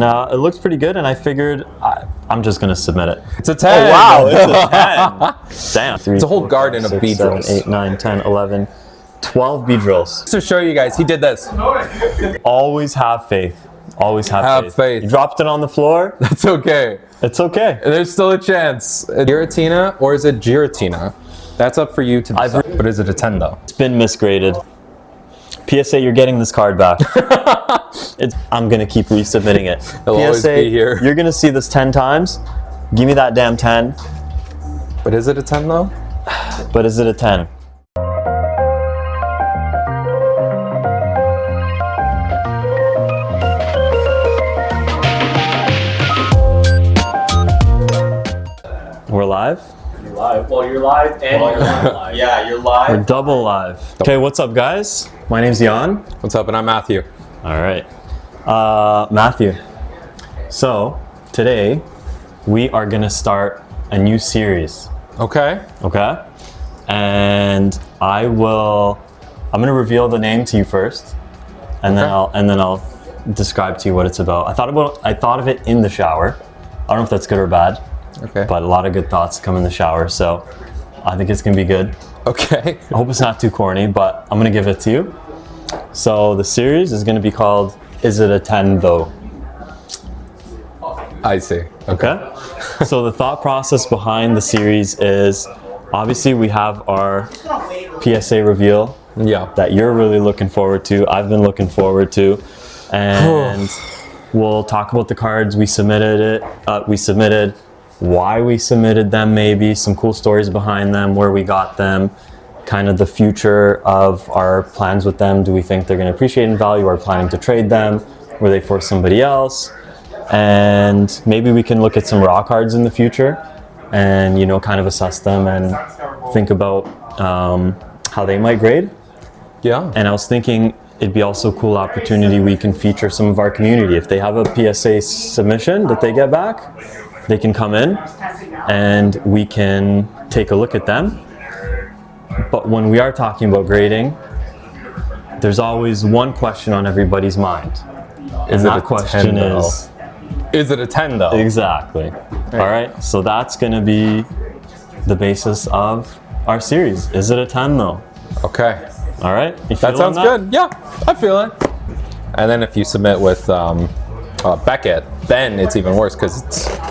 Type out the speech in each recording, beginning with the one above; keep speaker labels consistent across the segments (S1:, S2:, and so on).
S1: And it looks pretty good, and I figured I'm just going to submit it.
S2: It's a 10.
S1: Oh, wow, it's a 10. Damn. 3,
S2: It's a whole
S1: 4,
S2: garden
S1: 5,
S2: of
S1: 6,
S2: bead
S1: 7,
S2: drills.
S1: 8, 9, 10, 11, 12 bead drills.
S2: Just to show you guys, he did this.
S1: Always have faith. Always have
S2: faith.
S1: You dropped it on the floor.
S2: That's okay.
S1: It's okay.
S2: There's still a chance. Giratina or is it Giratina? That's up for you to decide. But is it a 10 though?
S1: It's been misgraded. PSA, you're getting this card back. I'm going to keep resubmitting it.
S2: It'll always be here.
S1: You're going to see this 10 times. Give me that damn 10.
S2: But is it a 10 though?
S1: But is it a 10? We're live?
S3: You're live. Well, you're live and you're live. Yeah, you're live.
S1: We're double live. Okay, what's up, guys? My name's Jan.
S2: What's up? And I'm Matthew.
S1: All right. Matthew. So, today, we are going to start a new series.
S2: Okay.
S1: Okay? And I'm going to reveal the name to you first, and then I'll describe to you what it's about. I thought of it in the shower. I don't know if that's good or bad.
S2: Okay.
S1: But a lot of good thoughts come in the shower, so I think it's gonna be good.
S2: Okay.
S1: I hope it's not too corny, but I'm gonna give it to you. So the series is gonna be called "Is It a 10 Though?"
S2: I see.
S1: Okay. So the thought process behind the series is, obviously we have our PSA reveal
S2: Yeah.
S1: that you're really looking forward to. I've been looking forward to, and we'll talk about the cards we submitted. Why we submitted them, maybe some cool stories behind them, where we got them, kind of the future of our plans with them. Do we think they're going to appreciate in value? Are we planning to trade them? Were they for somebody else? And maybe we can look at some raw cards in the future and, you know, kind of assess them and think about how they might grade.
S2: Yeah.
S1: And I was thinking it'd be also a cool opportunity we can feature some of our community. If they have a PSA submission that they get back, they can come in and we can take a look at them. But when we are talking about grading, there's always one question on everybody's mind.
S2: Is
S1: And
S2: it
S1: that
S2: a
S1: question
S2: 10 though? Is it a 10 though?
S1: Exactly. All right, so that's gonna be the basis of our series. Is it a 10 though?
S2: Okay.
S1: All right. You
S2: That sounds good. Yeah, I feel it. And then if you submit with Beckett, then it's even worse because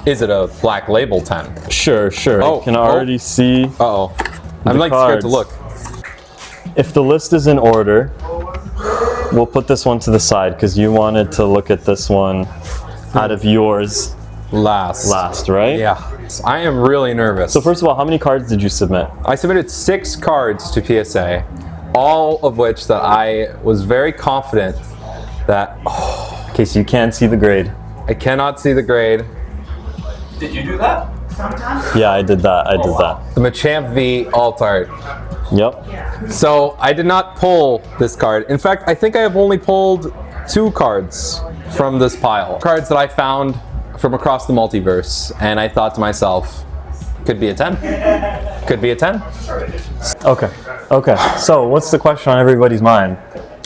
S2: is it a black label 10?
S1: Sure.
S2: Oh,
S1: I can already see.
S2: Uh-oh. I'm like scared to look.
S1: If the list is in order, we'll put this one to the side because you wanted to look at this one out of yours last, right?
S2: Yeah. I am really nervous.
S1: So first of all, how many cards did you submit?
S2: I submitted 6 cards to PSA, all of which that I was very confident that
S1: Okay, so you can't see the grade.
S2: I cannot see the grade.
S3: Did you do that?
S1: Yeah, I did that.
S2: The Machamp V alt art.
S1: Yep.
S2: So I did not pull this card. In fact, I think I have only pulled 2 cards from this pile. Cards that I found from across the multiverse, and I thought to myself, could be a 10. Could be a 10.
S1: Okay. So what's the question on everybody's mind?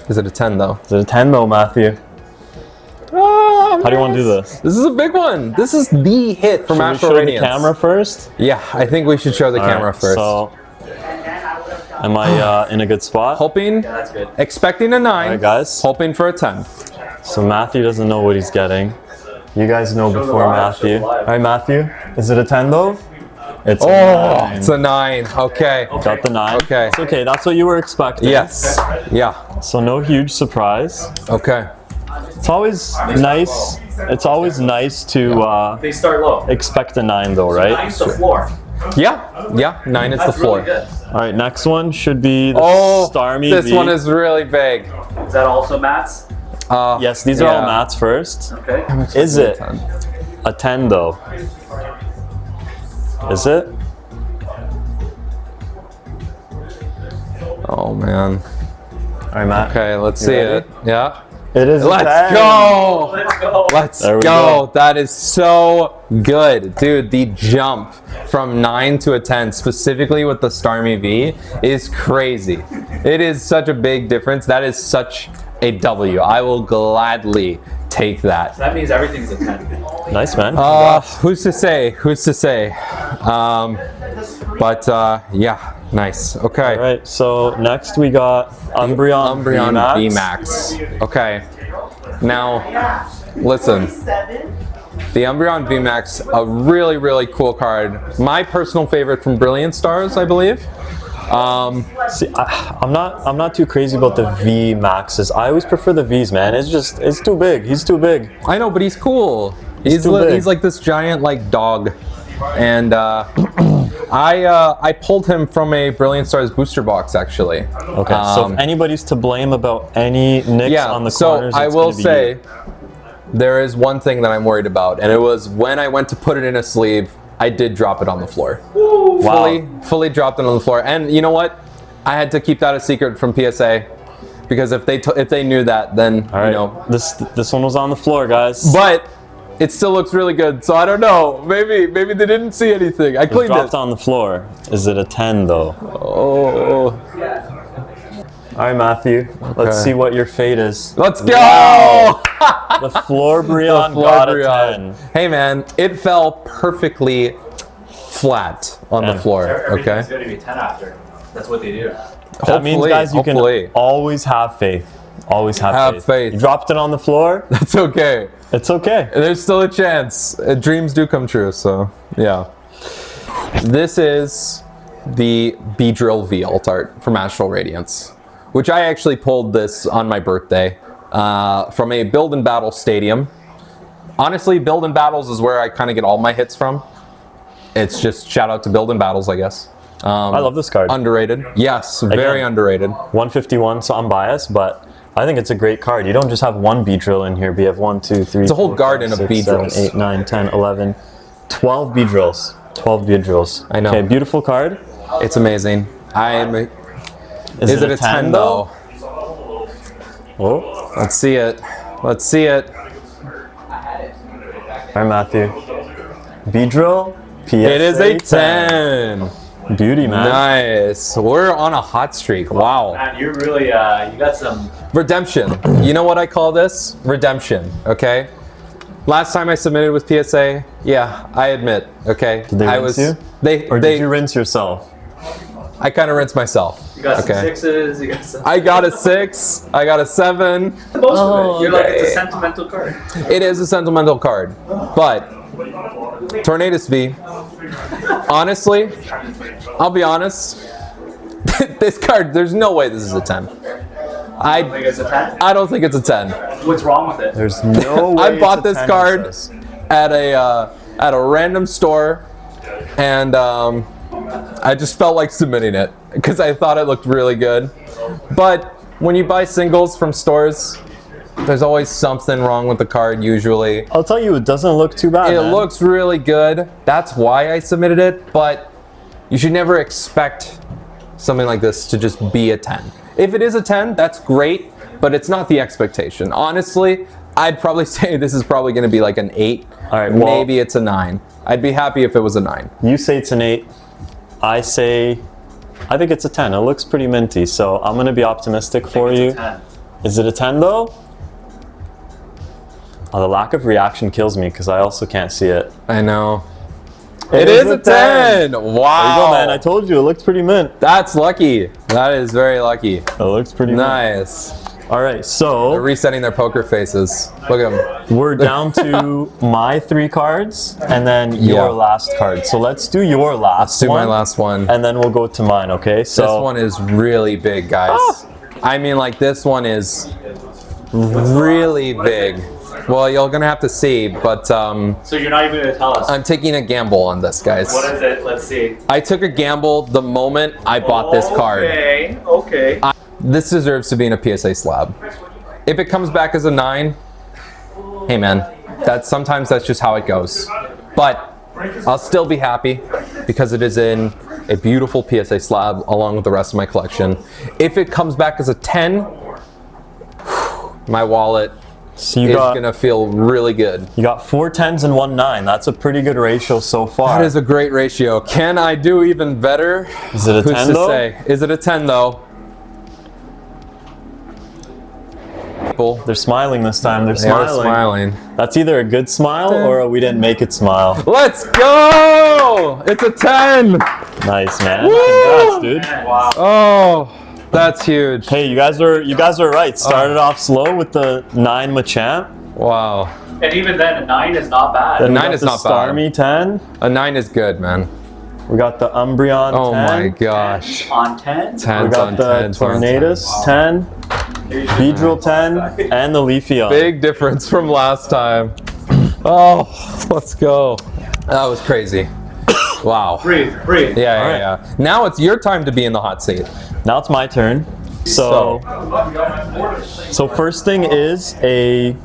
S2: Is it a 10 though?
S1: Is it a 10 though, Matthew? How do you want to do this?
S2: This is a big one. This is the hit from
S1: Should we
S2: Astral
S1: show the
S2: Radiance.
S1: camera first?
S2: Yeah, I think we should show the camera
S1: Alright,
S2: first.
S1: So, am I in a good spot?
S2: Hoping,
S3: That's good.
S2: expecting a 9,
S1: Alright, guys.
S2: hoping for a 10.
S1: So Matthew doesn't know what he's getting. You guys know before
S3: live, show
S1: Matthew.
S3: the live.
S1: All right, Matthew. Is it a 10 though? It's a
S2: Oh,
S1: 9.
S2: it's a 9. Okay.
S1: Got the 9.
S2: Okay.
S1: It's okay. That's what you were expecting.
S2: Yes. Yeah.
S1: So no huge surprise.
S2: Okay.
S1: It's always nice. It's always nice to
S3: They start low.
S1: expect a 9 though, right?
S3: Nice the floor.
S2: Yeah. 9 is the
S3: That's
S2: floor.
S3: really good.
S1: All right. Next one should be the
S2: Oh,
S1: Starmie
S2: this
S1: V.
S2: one is really big.
S3: Is that also Matt's?
S1: Yes, these are all
S2: Yeah.
S1: mats first.
S3: Okay.
S1: Is it a 10 though? Is it?
S2: Oh man.
S1: All right, Matt.
S2: Okay, let's
S1: You
S2: see
S1: ready?
S2: it. Yeah.
S1: It is. A
S2: Let's
S1: 10.
S2: go.
S3: Let's go.
S2: Let's
S1: There we
S2: go.
S1: go.
S2: That is so good. Dude, the jump from 9 to a 10, specifically with the Starmie V, is crazy. It is such a big difference. That is such a W. I will gladly Take that.
S3: That means everything's a 10.
S1: Nice, man.
S2: Who's to say? Who's to say? Yeah, nice. Okay.
S1: All right, so next we got Umbreon
S2: VMAX. Okay. Now, listen. The Umbreon VMAX, a really, really cool card. My personal favorite from Brilliant Stars, I believe.
S1: See, I'm not too crazy about the V Maxes. I always prefer the Vs, man. It's too big. He's too big.
S2: I know, but he's cool. He's like this giant like dog, and I pulled him from a Brilliant Stars booster box actually.
S1: Okay, so if anybody's to blame about any nicks on the corners,
S2: so I
S1: it's
S2: will
S1: gonna be
S2: say
S1: you.
S2: there is one thing that I'm worried about, and it was when I went to put it in a sleeve, I did drop it on the floor.
S1: Wow.
S2: Fully dropped it on the floor, and you know what? I had to keep that a secret from PSA because if they knew that, then
S1: All right,
S2: you know.
S1: this one was on the floor, guys.
S2: But it still looks really good, so I don't know. Maybe they didn't see anything. I
S1: It was
S2: cleaned
S1: dropped
S2: it.
S1: on the floor. Is it a 10 though?
S2: Oh,
S1: All right, Matthew. Let's
S2: Okay.
S1: see what your fate is.
S2: let's go!
S1: The Florbreon got a 10.
S2: Hey man, it fell perfectly flat on the floor.
S3: Everything's
S2: Okay.
S3: going to be 10 after. That's what they do.
S1: That means,
S2: Hopefully,
S1: guys, you
S2: hopefully.
S1: can always have faith. Always have
S2: Have faith.
S1: You dropped it on the floor.
S2: That's okay.
S1: It's okay.
S2: There's still a chance. Dreams do come true, so yeah. This is the Beedrill V alt art from Astral Radiance, which I actually pulled this on my birthday from a Build and Battle stadium. Honestly, Build and Battles is where I kind of get all my hits from. It's just shout out to Build and Battles, I guess.
S1: I love this card.
S2: Underrated. Yes, very
S1: Again.
S2: underrated.
S1: 151, so I'm biased, but I think it's a great card. You don't just have one Beedrill in here, but you have 1, 2, 3,
S2: It's a whole
S1: 4,
S2: garden
S1: 5,
S2: of
S1: 6, 7,
S2: Beedrills.
S1: 8, 9, 10, 11, 12 Beedrills. 12 Beedrills.
S2: I know.
S1: Okay, beautiful card.
S2: It's amazing. Is it a 10 though?
S1: Oh,
S2: Let's see it. Let's see it.
S1: all right, Matthew. Beedrill, PSA
S2: It is a 10.
S1: Beauty, man.
S2: Nice. We're on a hot streak. Wow.
S3: Man, you really, you got some.
S2: Redemption. You know what I call this? Redemption. Okay. Last time I submitted with PSA, yeah, I admit. Okay.
S1: Did they rinse you?
S2: Or
S1: Did you rinse yourself?
S2: I kind of rinsed myself.
S3: You got some
S2: Okay.
S3: sixes, you got some.
S2: I got a 6. I got a 7.
S3: Most of it. You're like, it's
S2: okay.
S3: a sentimental card.
S2: It is a sentimental card, but Tornadus V. Honestly, I'll be honest. This card, there's no way this is a 10.
S3: I think it's a 10.
S2: I don't think it's a 10.
S3: What's wrong with it?
S1: There's no way.
S2: I bought
S1: it's a
S2: this
S1: 10,
S2: card
S1: it says.
S2: at a random store, and I just felt like submitting it because I thought it looked really good. But when you buy singles from stores, there's always something wrong with the card usually.
S1: I'll tell you, it doesn't look too bad.
S2: It
S1: man.
S2: looks really good. That's why I submitted it, but you should never expect something like this to just be a 10. If it is a 10, that's great, but it's not the expectation. Honestly, I'd probably say this is probably going to be like an 8.
S1: All right, well-
S2: maybe it's a 9. I'd be happy if it was a 9.
S1: You say it's an 8. I think it's a 10. It looks pretty minty, so I'm gonna be optimistic for
S3: It's
S1: you.
S3: a 10.
S1: Is it a 10 though? Oh, the lack of reaction kills me because I also can't see it.
S2: I know. It is a 10! Wow!
S1: There you go, man. I told you, it looks pretty mint.
S2: That's lucky. That is very lucky.
S1: It looks pretty mint.
S2: Nice.
S1: All right,
S2: They're
S1: so
S2: resetting their poker faces. Look at them.
S1: we're down to my 3 cards and then your
S2: Yeah.
S1: last card. So let's do your last
S2: Let's do my
S1: one,
S2: last one.
S1: and then we'll go to mine, okay? So
S2: This one is really big, guys. I mean, like, this one is really big. Well, you're gonna have to see, but
S3: So you're not even gonna tell us.
S2: I'm taking a gamble on this, guys.
S3: What is it? Let's see.
S2: I took a gamble the moment I bought this card.
S3: Okay. Okay.
S2: This deserves to be in a PSA slab. If it comes back as a 9, hey man, sometimes that's just how it goes. But I'll still be happy because it is in a beautiful PSA slab along with the rest of my collection. If it comes back as a 10, my wallet
S1: so
S2: is
S1: you got
S2: gonna feel really good.
S1: 4 10s and 1 9. That's a pretty good ratio so far.
S2: That is a great ratio. Can I do even better?
S1: Is it a
S2: Who's
S1: 10
S2: to
S1: though?
S2: say? Is it a 10 though? people.
S1: They're smiling this time. They're
S2: They are
S1: smiling.
S2: smiling.
S1: That's either a good smile or a we didn't make it smile.
S2: Let's go! It's a 10!
S1: Nice, man.
S2: Woo!
S1: Congrats, dude.
S3: Wow.
S2: Oh, that's huge.
S1: Hey, you guys were right. Started off slow with the 9 Machamp.
S2: Wow.
S3: And even then, a 9 is not bad.
S2: The
S1: We
S2: 9
S1: got
S2: is
S1: the
S2: not bad.
S1: Starmie 10.
S2: A 9 is good, man.
S1: We got the Umbreon 10.
S2: Oh my gosh.
S3: On 10?
S2: 10s
S1: We got
S2: on
S1: the
S2: 10s on 10s.
S1: Tornadus 10, Beedrill 10, and the Leafeon.
S2: Big difference from last time. Oh, let's go. That was crazy. Wow.
S3: Breathe, breathe.
S2: Yeah. Now it's your time to be in the hot seat.
S1: Now it's my turn. So first thing is a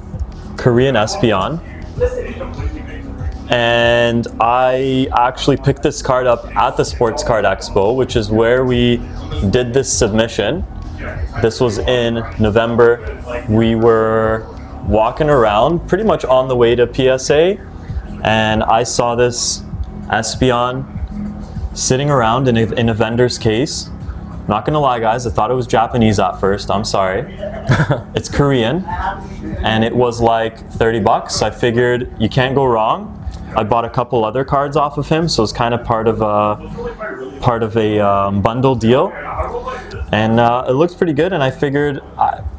S1: Korean Espeon. And I actually picked this card up at the Sports Card Expo, which is where we did this submission. This was in November. We were walking around pretty much on the way to PSA, and I saw this Espeon sitting around in a vendor's case. Not gonna lie, guys, I thought it was Japanese at first. I'm sorry. It's Korean, and it was like 30 bucks. I figured you can't go wrong. I bought a couple other cards off of him, so it's kind of part of a bundle deal, and it looks pretty good. And I figured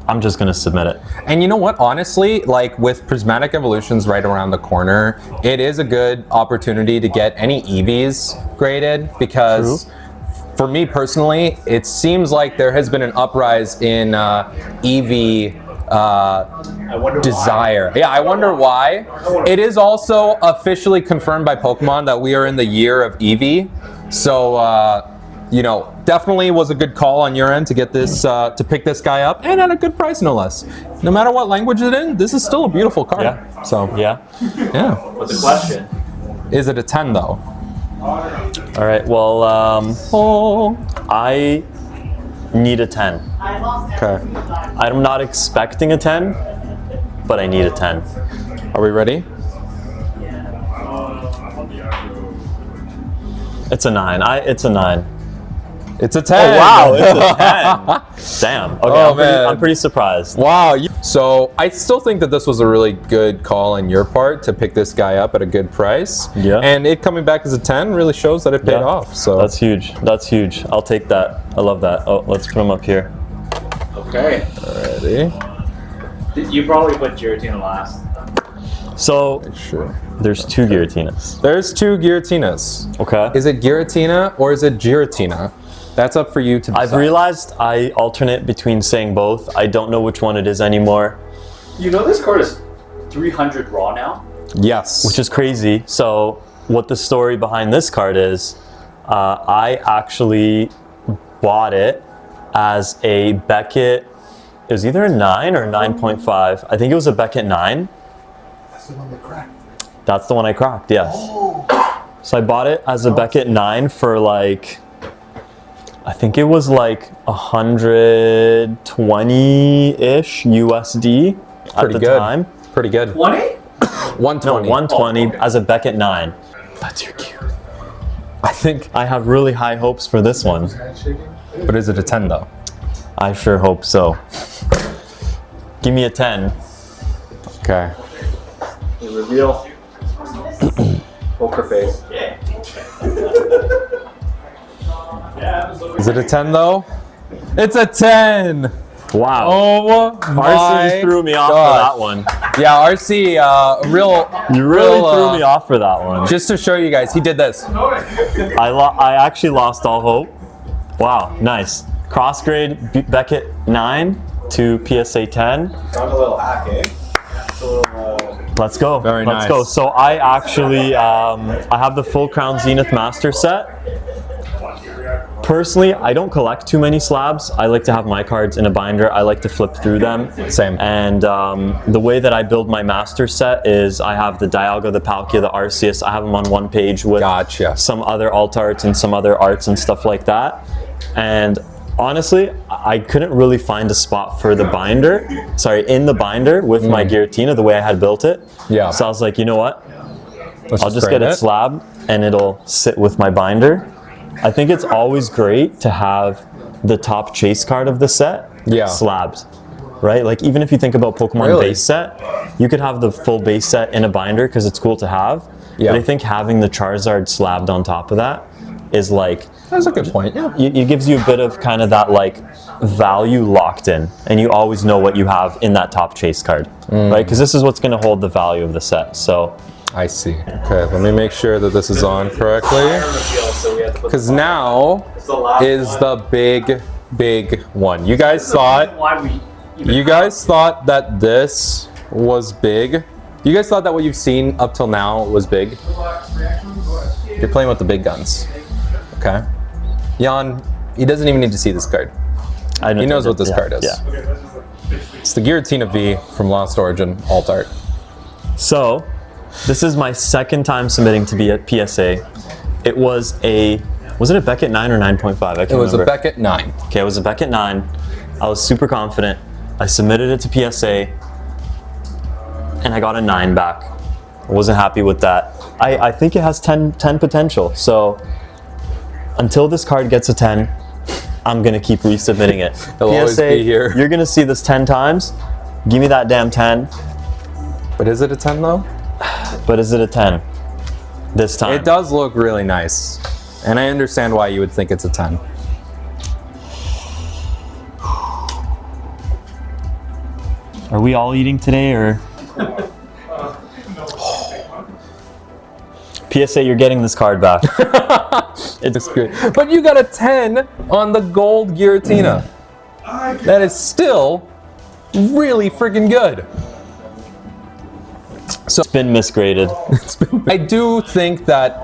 S1: I'm just gonna submit it.
S2: And you know what? Honestly, like with Prismatic Evolutions right around the corner, it is a good opportunity to get any EVs graded because.
S1: True.
S2: For me personally, it seems like there has been an uprise in EV
S3: I wonder
S2: desire. Yeah, I wonder why. It is also officially confirmed by Pokemon that we are in the year of Eevee. So, you know, definitely was a good call on your end to get this, to pick this guy up, and at a good price, no less. No matter what language it's in, this is still a beautiful card.
S1: Yeah.
S2: So,
S1: Yeah.
S2: yeah.
S3: But the question.
S2: Is it a 10 though?
S1: All right. Well, I need a 10.
S2: Okay.
S1: I'm not expecting a 10, but I need a 10.
S2: Are we ready?
S1: It's a 9. It's a 9.
S2: It's a 10.
S1: Oh wow, it's a 10. Damn. Okay,
S2: Oh,
S1: I'm
S2: man.
S1: pretty surprised.
S2: Wow. So I still think that this was a really good call on your part to pick this guy up at a good price.
S1: Yeah.
S2: And it coming back as a 10 really shows that it paid
S1: Yeah.
S2: off. So
S1: That's huge. That's huge. I'll take that. I love that. Oh, let's put him up here.
S3: Okay.
S2: ready.
S3: You probably put Giratina last.
S1: So
S2: Sure.
S1: there's 2 Giratinas.
S2: There's 2 Giratinas.
S1: Okay.
S2: Is it Giratina or is it Giratina? That's up for you to decide.
S1: I've realized I alternate between saying both. I don't know which one it is anymore,
S3: You know this card is 300 raw now?
S2: Yes.
S1: which is crazy. So what the story behind this card is, I actually bought it as a Beckett. It was either a 9 or a 9.5. I think it was a Beckett 9.
S4: That's the one that cracked.
S1: That's the one I cracked, yes. So I bought it as a Beckett 9 for like, I think it was like 120-ish USD at
S2: Pretty
S1: the
S2: good.
S1: time.
S2: Pretty good.
S3: 20?
S2: 120.
S1: No, 120 as a Beckett 9. That's your cue.
S2: I think.
S1: I have really high hopes for this one.
S4: Handshaking.
S2: But is it a 10 though?
S1: I sure hope so. Give me a 10.
S2: Okay.
S3: You reveal. Poker face.
S2: Is it a 10 though? It's a 10!
S1: Wow.
S2: Oh my
S1: RC threw me off
S2: gosh.
S1: for that one.
S2: Yeah, RC, real.
S1: You really
S2: real,
S1: threw me off for that one.
S2: Just to show you guys, he did this.
S1: I actually lost all hope. Wow, nice. Cross grade Beckett 9 to PSA 10.
S3: Found a little hack, eh? It's a little,
S1: Let's go.
S2: Very
S1: Let's
S2: nice.
S1: go. So I actually, I have the full Crown Zenith Master set. Personally, I don't collect too many slabs. I like to have my cards in a binder. I like to flip through them.
S2: Same.
S1: And the way that I build my master set is I have the Dialga, the Palkia, the Arceus. I have them on one page with
S2: Gotcha.
S1: some other alt arts and some other arts and stuff like that. And honestly, I couldn't really find a spot for the binder. Sorry, in the binder with my Giratina the way I had built it.
S2: Yeah.
S1: So I was like, you know what?
S2: Let's
S1: I'll just get
S2: grade
S1: it slabbed and it'll sit with my binder. I think it's always great to have the top chase card of the set
S2: Yeah.
S1: slabbed. right? Like even if you think about Pokemon
S2: Really?
S1: base set, you could have the full base set in a binder because it's cool to have.
S2: Yeah.
S1: But I think having the Charizard slabbed on top of that is like,
S2: That's a good point. Yeah.
S1: it gives you a bit of kind of that like value locked in, and you always know what you have in that top chase card, right? Because this is what's going to hold the value of the set. So
S2: I see. Okay, let me make sure that this is on correctly. Because now is the big one. You guys thought that this was big. You guys thought that what you've seen up till now was big. You're playing with the big guns. Okay. Jan, he doesn't even need to see this card. He knows what this card is.
S1: Yeah.
S2: It's the Giratina V from Lost Origin Alt Art.
S1: So this is my second time submitting to be at PSA. It was it a Beckett 9 or 9.5? I can't remember.
S2: It was a Beckett 9.
S1: Okay, it was a Beckett 9. I was super confident. I submitted it to PSA, and I got a 9 back. I wasn't happy with that. I think it has 10 potential. So until this card gets a 10, I'm gonna keep resubmitting it.
S2: It'll always be here.
S1: You're gonna see this 10 times. Give me that damn 10.
S2: But is it a 10 though?
S1: But is it a 10 this time?
S2: It does look really nice. And I understand why you would think it's a 10.
S1: Are we all eating today, or? PSA, you're getting this card back.
S2: It's good. But you got a 10 on the gold Giratina. That is still really freaking good. So
S1: It's been misgraded.
S2: I do think that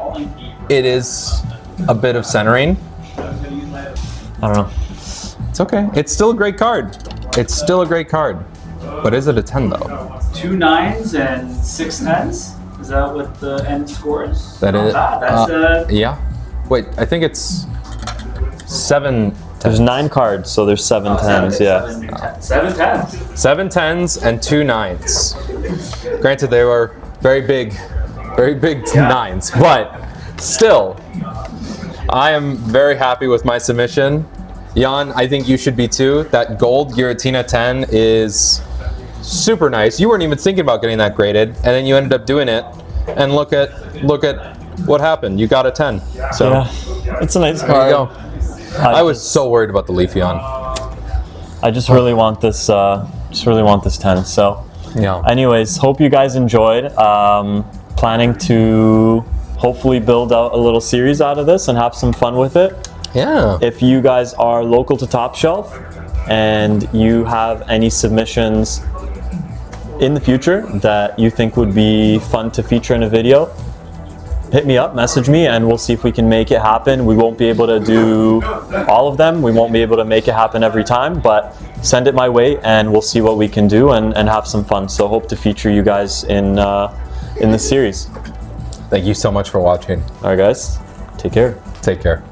S2: it is a bit of centering.
S1: I don't know.
S2: It's okay. It's still a great card. It's still a great card. But is it a 10 though?
S3: 2 9s and 6 10s. Is that what the end score is?
S2: That
S3: Not
S2: is.
S3: bad. That's
S2: Yeah. Wait, I think it's 7
S1: There's
S2: 10s.
S1: 9 cards, so there's 7 tens. Yeah.
S3: 7 10s.
S2: 7 10s and 2 9s. Granted, they were very big 9s, but still, I am very happy with my submission. Jan, I think you should be too. That gold Giratina 10 is super nice. You weren't even thinking about getting that graded, and then you ended up doing it. And look at what happened. You got a 10. So
S1: Yeah. It's a nice
S2: there
S1: card.
S2: you go. I was so worried about the Leafeon.
S1: I just really want this. Just really want this 10. So,
S2: Yeah.
S1: anyways, hope you guys enjoyed. Planning to hopefully build out a little series out of this and have some fun with it.
S2: Yeah.
S1: If you guys are local to Top Shelf and you have any submissions in the future that you think would be fun to feature in a video, hit me up, message me, and we'll see if we can make it happen. We won't be able to do all of them. We won't be able to make it happen every time, but send it my way and we'll see what we can do and have some fun. So hope to feature you guys in this series.
S2: Thank you so much for watching.
S1: All right, guys, take care.
S2: Take care.